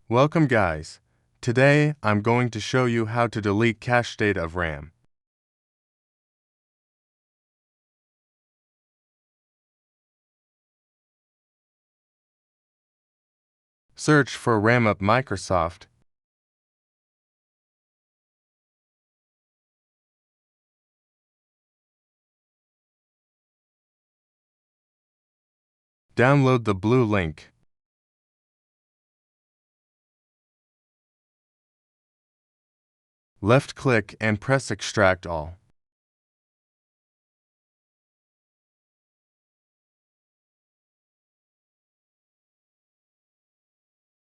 Welcome guys. Today, I'm going to show you how to delete cache data of RAM. Search for RAMMap Microsoft. Download the blue link. Left-click and press Extract All.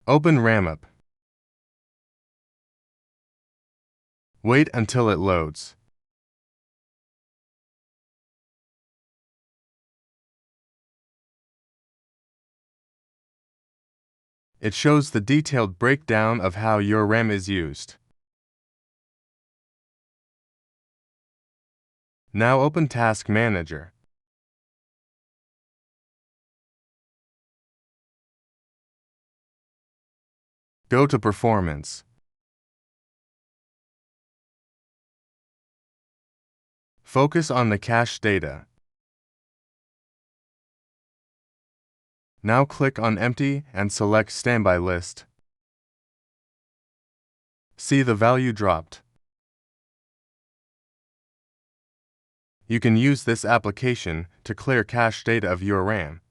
Open RAMMap. Wait until it loads. It shows the detailed breakdown of how your RAM is used. Now open Task Manager. Go to Performance. Focus on the cache data. Now click on Empty and select Standby List. See the value dropped. You can use this application to clear cache data of your RAM.